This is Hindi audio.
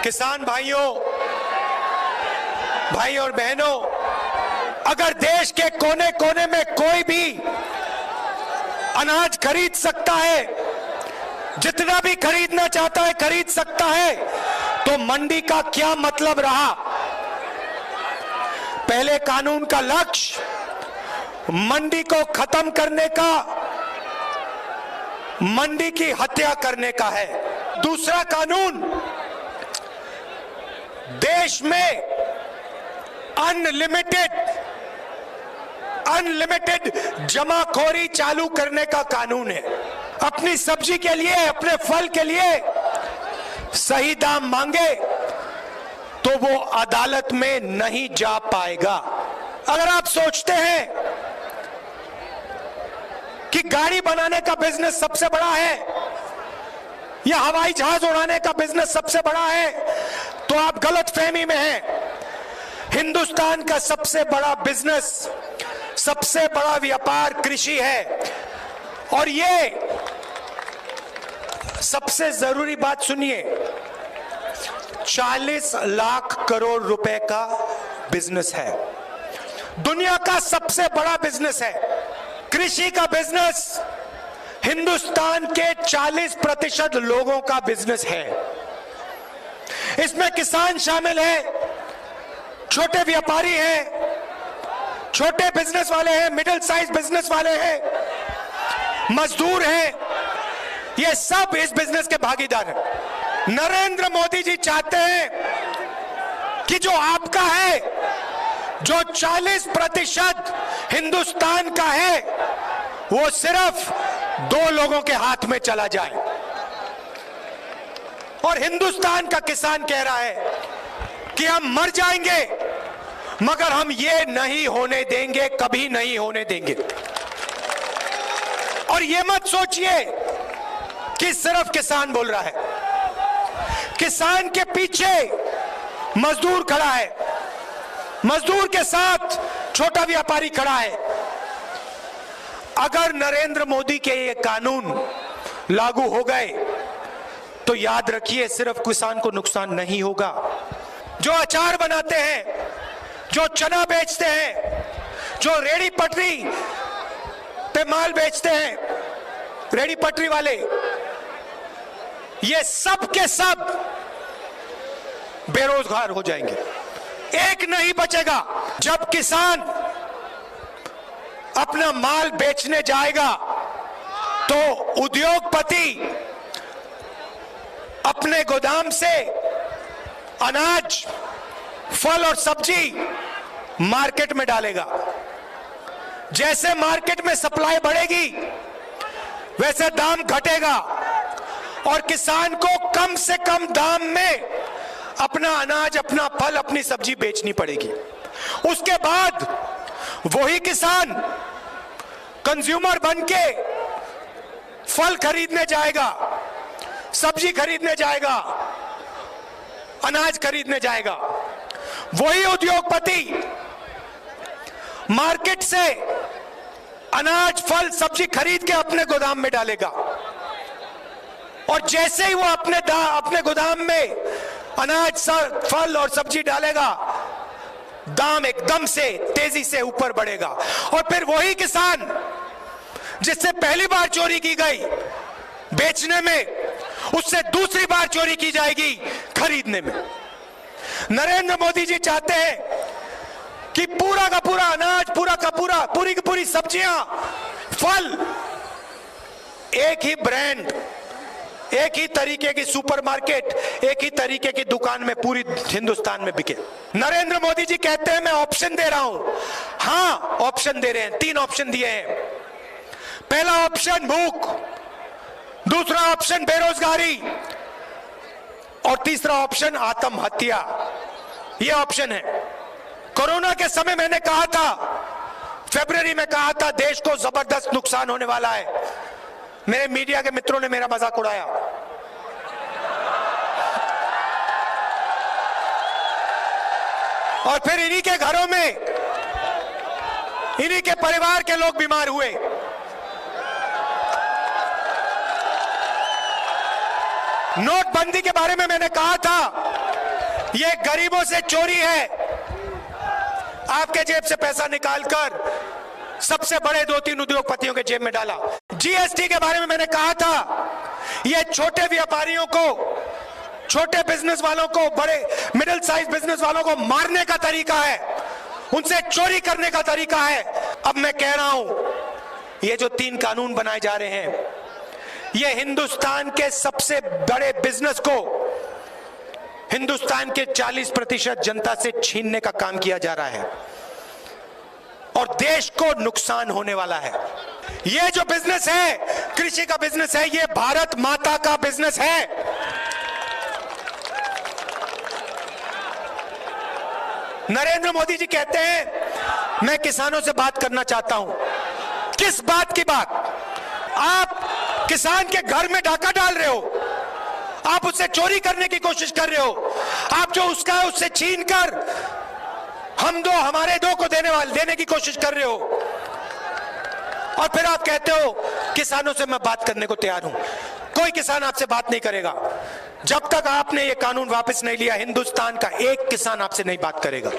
किसान भाइयों, भाई और बहनों, अगर देश के कोने कोने में कोई भी अनाज खरीद सकता है, जितना भी खरीदना चाहता है खरीद सकता है, तो मंडी का क्या मतलब रहा? पहले कानून का लक्ष्य मंडी को खत्म करने का, मंडी की हत्या करने का है। दूसरा कानून देश में अनलिमिटेड जमाखोरी चालू करने का कानून है। अपनी सब्जी के लिए, अपने फल के लिए सही दाम मांगे तो वो अदालत में नहीं जा पाएगा। अगर आप सोचते हैं कि गाड़ी बनाने का बिजनेस सबसे बड़ा है या हवाई जहाज उड़ाने का बिजनेस सबसे बड़ा है, तो आप गलतफहमी में हैं। हिंदुस्तान का सबसे बड़ा बिजनेस, सबसे बड़ा व्यापार कृषि है। और ये सबसे जरूरी बात सुनिए, 40 लाख करोड़ रुपए का बिजनेस है, दुनिया का सबसे बड़ा बिजनेस है। कृषि का बिजनेस हिंदुस्तान के 40% लोगों का बिजनेस है। इसमें किसान शामिल है, छोटे व्यापारी हैं, छोटे बिजनेस वाले हैं, मिडिल साइज बिजनेस वाले हैं, मजदूर हैं, ये सब इस बिजनेस के भागीदार हैं। नरेंद्र मोदी जी चाहते हैं कि जो आपका है, जो 40% हिंदुस्तान का है, वो सिर्फ 2 लोगों के हाथ में चला जाए। और हिंदुस्तान का किसान कह रहा है कि हम मर जाएंगे मगर हम ये नहीं होने देंगे, कभी नहीं होने देंगे। और ये मत सोचिए कि सिर्फ किसान बोल रहा है, किसान के पीछे मजदूर खड़ा है, मजदूर के साथ छोटा व्यापारी खड़ा है। अगर नरेंद्र मोदी के ये कानून लागू हो गए तो याद रखिए, सिर्फ किसान को नुकसान नहीं होगा। जो अचार बनाते हैं, जो चना बेचते हैं, जो रेड़ी पटरी पे माल बेचते हैं, रेड़ी पटरी वाले, ये सब के सब बेरोजगार हो जाएंगे, एक नहीं बचेगा। जब किसान अपना माल बेचने जाएगा तो उद्योगपति अपने गोदाम से अनाज, फल और सब्जी मार्केट में डालेगा। जैसे मार्केट में सप्लाई बढ़ेगी वैसे दाम घटेगा और किसान को कम से कम दाम में अपना अनाज, अपना फल, अपनी सब्जी बेचनी पड़ेगी। उसके बाद वही किसान कंज्यूमर बनके फल खरीदने जाएगा, सब्जी खरीदने जाएगा, अनाज खरीदने जाएगा। वही उद्योगपति मार्केट से अनाज, फल, सब्जी खरीद के अपने गोदाम में डालेगा और जैसे ही वो अपने गोदाम में अनाज, फल और सब्जी डालेगा, दाम एकदम से तेजी से ऊपर बढ़ेगा और फिर वही किसान जिससे पहली बार चोरी की गई बेचने में, उससे दूसरी बार चोरी की जाएगी खरीदने में। नरेंद्र मोदी जी चाहते हैं कि पूरा का पूरा अनाज, पूरा का पूरा, पूरी की पूरी सब्जियां, फल, एक ही ब्रांड, एक ही तरीके की सुपरमार्केट, एक ही तरीके की दुकान में पूरी हिंदुस्तान में बिके। नरेंद्र मोदी जी कहते हैं मैं ऑप्शन दे रहा हूं। हां, ऑप्शन दे रहे हैं, 3 ऑप्शन दिए हैं। पहला ऑप्शन भूख, दूसरा ऑप्शन बेरोजगारी और तीसरा ऑप्शन आत्महत्या। यह ऑप्शन है। कोरोना के समय मैंने कहा था, फरवरी में कहा था, देश को जबरदस्त नुकसान होने वाला है। मेरे मीडिया के मित्रों ने मेरा मजाक उड़ाया। और फिर इन्हीं के घरों में इन्हीं के परिवार के लोग बीमार हुए। नोटबंदी के बारे में मैंने कहा था यह गरीबों से चोरी है। आपके जेब से पैसा निकालकर सबसे बड़े 2-3 उद्योगपतियों के जेब में डाला। जीएसटी के बारे में मैंने कहा था यह छोटे व्यापारियों को, छोटे बिजनेस वालों को, बड़े मिडिल साइज बिजनेस वालों को मारने का तरीका है, उनसे चोरी करने का तरीका है। अब मैं कह रहा हूं ये जो 3 कानून बनाए जा रहे हैं ये हिंदुस्तान के सबसे बड़े बिजनेस को, हिंदुस्तान के 40% जनता से छीनने का काम किया जा रहा है और देश को नुकसान होने वाला है। ये जो बिजनेस है, कृषि का बिजनेस है, ये भारत माता का बिजनेस है। नरेंद्र मोदी जी कहते हैं मैं किसानों से बात करना चाहता हूं। किस बात की बात? आप किसान के घर में डाका डाल रहे हो, आप उससे चोरी करने की कोशिश कर रहे हो, आप जो उसका है उससे छीन कर हम दो हमारे दो को देने की कोशिश कर रहे हो और फिर आप कहते हो किसानों से मैं बात करने को तैयार हूं। कोई किसान आपसे बात नहीं करेगा जब तक आपने ये कानून वापस नहीं लिया। हिंदुस्तान का एक किसान आपसे नहीं बात करेगा।